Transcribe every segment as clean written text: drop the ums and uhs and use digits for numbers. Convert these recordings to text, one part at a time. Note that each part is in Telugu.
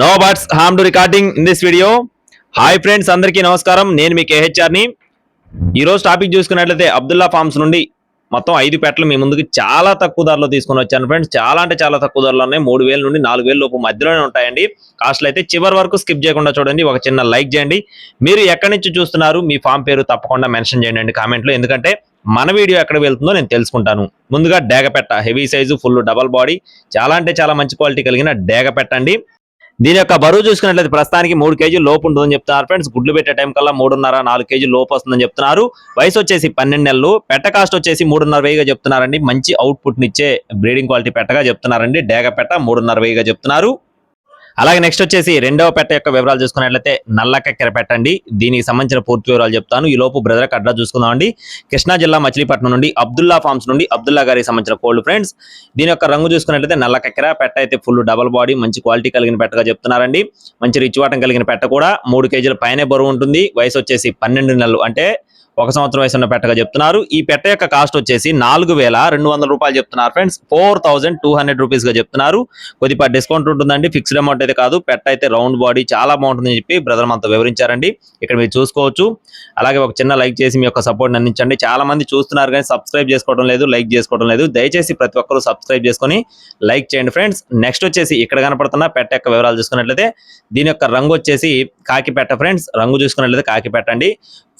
No buts harm to recording in this video. Hi friends, అందరికీ నమస్కారం. నేను మీ కేహెచ్ఆర్ని. ఈరోజు టాపిక్ చూసుకున్నట్లయితే అబ్దుల్లా ఫార్మ్స్ నుండి మొత్తం 5 పెట్టలు మీ ముందుకు చాలా తక్కువ ధరలో తీసుకొని వచ్చాను ఫ్రెండ్స్. చాలా అంటే చాలా తక్కువ ధరలో ఉన్నాయి. 3000 నుండి 4000 లోపు మధ్యలోనే ఉంటాయండి. కాస్ట్లు అయితే చివరి వరకు స్కిప్ చేయకుండా చూడండి. ఒక చిన్న లైక్ చేయండి. మీరు ఎక్కడి నుంచి చూస్తున్నారు, మీ ఫామ్ పేరు తప్పకుండా మెన్షన్ చేయండి కామెంట్లో. ఎందుకంటే మన వీడియో ఎక్కడ వెళ్తుందో నేను తెలుసుకుంటాను. ముందుగా డేగపెట్ట heavy size, full double body, చాలా అంటే చాలా మంచి క్వాలిటీ కలిగిన డేగపెట్ట అండి. దీని యొక్క బరువు చూసుకున్నట్లయితే ప్రస్తుతానికి 3 కేజీలు లోపు ఉంటుందని చెప్తున్నారు ఫ్రెండ్స్. గుడ్లు పెట్టే టైం కల్లా 3.5-4 కేజీలు లోపు వస్తుందని చెప్తున్నారు. వయసు వచ్చేసి 12 నెలలు. పెట్ట కాస్ట్ వచ్చేసి 3.5 చెప్తున్నారండి. మంచి అవుట్పుట్ నిచ్చే బ్రీడింగ్ క్వాలిటీ పెట్టగా చెప్తున్నారండి. డేగ పెట్ట 3.5 చెప్తున్నారు. అలాగే నెక్స్ట్ వచ్చేసి రెండవ పెట్ట యొక్క వివరాలు చూసుకున్నట్లయితే నల్లకెక్కెర పెట్టండి. దీనికి సంబంధించిన పూర్తి వివరాలు చెప్తాను. ఈ లోపు బ్రదర్ అడ్రస్ చూసుకుందామండి. కృష్ణా జిల్లా మచిలీపట్నం నుండి అబ్దుల్లా ఫార్మ్స్ నుండి అబ్దుల్లా గారికి సంబంధించిన కోల్డ్ ఫ్రెండ్స్. దీని యొక్క రంగు చూసుకున్నట్లయితే నల్లకెక్కెర పెట్ట అయితే ఫుల్ డబల్ బాడీ, మంచి క్వాలిటీ కలిగిన పెట్టగా చెప్తున్నారండి. మంచి రిచ్ వాటం కలిగిన పెట్ట కూడా 3 కేజీల పైనే బరువు ఉంటుంది. వయసు వచ్చేసి 12 నెలలు, అంటే 1 సంవత్సరం వయసు ఉన్న పెట్టగా చెప్తున్నారు. ఈ పెట్ట యొక్క కాస్ట్ వచ్చేసి 4200 రూపాయలు చెప్తున్నారు ఫ్రెండ్స్. 4200 రూపీస్ గా చెప్తున్నారు. కొద్దిగా డిస్కౌంట్ ఉంటుందండి, ఫిక్స్డ్ అమౌంట్ అయితే కాదు. పెట్ట అయితే రౌండ్ బాడీ చాలా బాగుంటుందని చెప్పి బ్రదర్ మనతో వివరించారండి. ఇక్కడ మీరు చూసుకోవచ్చు. అలాగే ఒక చిన్న లైక్ చేసి మీ యొక్క సపోర్ట్ అందించండి. చాలా మంది చూస్తున్నారు కానీ సబ్స్క్రైబ్ చేసుకోవడం లేదు, లైక్ చేసుకోవడం లేదు. దయచేసి ప్రతి ఒక్కరు సబ్స్క్రైబ్ చేసుకొని లైక్ చేయండి ఫ్రెండ్స్. నెక్స్ట్ వచ్చేసి ఇక్కడ కనపడుతున్న పెట్ట యొక్క వివరాలు చూసుకున్నట్లయితే దీని యొక్క రంగు వచ్చేసి కాకి పెట్ట ఫ్రెండ్స్. రంగు చూసుకున్నట్లయితే కాకి పెట్టండి.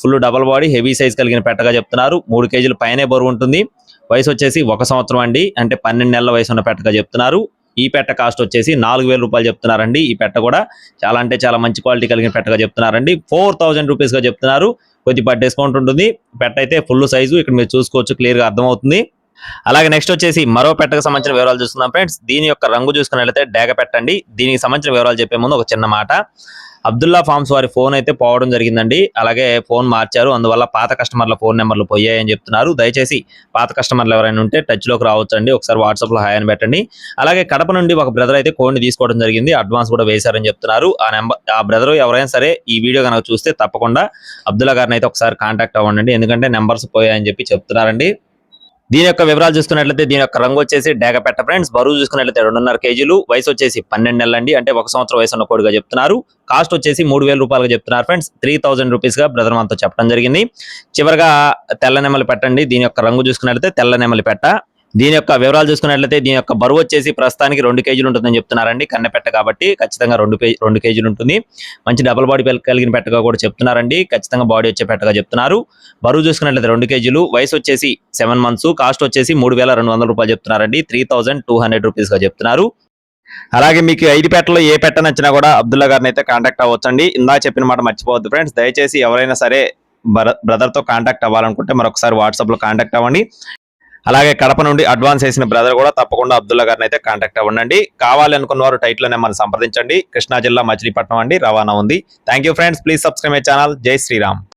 Full double body, heavy size కలిగిన పెట్టగా చెప్తున్నారు. 3 కేజీల పైనే బరువు ఉంటుంది. వయసు వచ్చేసి 1 సంవత్సరం అండి, అంటే 12 నెలల వయసు ఉన్న పెట్టగా చెప్తున్నారు. ఈ పెట్ట కాస్ట్ వచ్చేసి 4000 రూపాయలు చెప్తున్నారండి. ఈ పెట్ట కూడా చాలా అంటే చాలా మంచి క్వాలిటీ కలిగిన పెట్టగా చెప్తున్నారండి. 4000 రూపీస్ గా చెప్తున్నారు. కొద్దిగా డిస్కౌంట్ ఉంటుంది. పెట్ట అయితే ఫుల్ సైజు, ఇక్కడ మీరు చూసుకోవచ్చు, క్లియర్ గా అర్థమవుతుంది. అలాగే నెక్స్ట్ వచ్చేసి మరో పెట్టకు సంబంధించిన వివరాలు చూస్తున్నాం ఫ్రెండ్స్. దీని యొక్క రంగు చూసుకున్నట్లయితే డేగ పెట్టండి. దీనికి సంబంధించిన వివరాలు చెప్పే ముందు ఒక చిన్న మాట. అబ్దుల్లా ఫార్మ్స్ వారి ఫోన్ అయితే పోవడం జరిగిందండి. అలాగే ఫోన్ మార్చారు, అందువల్ల పాత కస్టమర్ల ఫోన్ నెంబర్లు పోయాయని చెప్తున్నారు. దయచేసి పాత కస్టమర్లు ఎవరైనా ఉంటే టచ్ లోకి రావచ్చండి. ఒకసారి వాట్సాప్ లో హాయ్ అని పెట్టండి. అలాగే కడప నుండి ఒక బ్రదర్ అయితే కోడ్ని తీసుకోవడం జరిగింది. అడ్వాన్స్ కూడా వేశారని చెప్తున్నారు. ఆ బ్రదర్ ఎవరైనా సరే ఈ వీడియో కనుక చూస్తే తప్పకుండా అబ్దుల్లా గారిని అయితే ఒకసారి కాంటాక్ట్ అవ్వండి. ఎందుకంటే నెంబర్స్ పోయాయని చెప్పి చెప్తున్నారండి. దీని యొక్క వివరాలు చూసుకున్నట్లయితే దీని యొక్క రంగు వచ్చేసి డేగ పెట్ట ఫ్రెండ్స్. బరువు చూసుకున్నట్లయితే 2.5 కేజీలు. వయసు వచ్చేసి 12 నెలలు అండి, అంటే 1 సంవత్సరం వయసు ఉన్న కోడిగా చెప్తున్నారు. కాస్ట్ వచ్చేసి 3000 రూపాయలుగా చెప్తున్నారు ఫ్రెండ్స్. 3000 రూపీస్ గా బ్రదర్ మనతో చెప్పడం జరిగింది. చివరిగా తెల్ల నెమలి పెట్టండి. దీని యొక్క రంగు చూసుకున్నట్లయితే తెల్ల నెమలి పెట్ట. దీని యొక్క వివరాలు చూసుకున్నట్లయితే దీని యొక్క బరువు వచ్చేసి ప్రస్తుతానికి 2 కేజీలు ఉంటుందని చెప్తున్నారండి. కన్నెపెట్ట కాబట్టి ఖచ్చితంగా 2 కేజీలు ఉంటుంది. మంచి డబుల్ బాడీ కలిగిన పెట్టగా కూడా చెప్తున్నారండి. ఖచ్చితంగా బాడీ వచ్చే పెట్టగా చెప్తున్నారు. బరువు చూసుకున్నట్లయితే 2 కేజీలు. వయసు వచ్చేసి 7 మంత్స్. కాస్ట్ వచ్చేసి 3200 రూపాయలు చెప్తున్నారండి. 3200 రూపీస్ గా చెప్తున్నారు. అలాగే మీకు 5 పెట్టలో ఏ పెట్ట నచ్చినా కూడా అబ్దుల్లా గారిని అయితే కాంటాక్ట్ అవ్వచ్చండి. ఇందా చెప్పిన మాట మర్చిపోవద్దు ఫ్రెండ్స్. దయచేసి ఎవరైనా సరే బ్రదర్ తో కాంటాక్ట్ అవ్వాలనుకుంటే మరొకసారి వాట్సాప్ లో కాంటాక్ట్ అవ్వండి. అలాగే కడప నుండి అడ్వాన్స్ చేసిన బ్రదర్ కూడా తప్పకుండా అబ్దుల్లా గారిని అయితే కాంటాక్ట్ అవ్వండి. కావాలి అనుకున్న వారు టైటిల్ లోనే మనం సంప్రదించండి. కృష్ణా జిల్లా మచిలీపట్నం అండి, రవాణా ఉంది. Thank you friends. Please subscribe my channel. జై శ్రీరామ్.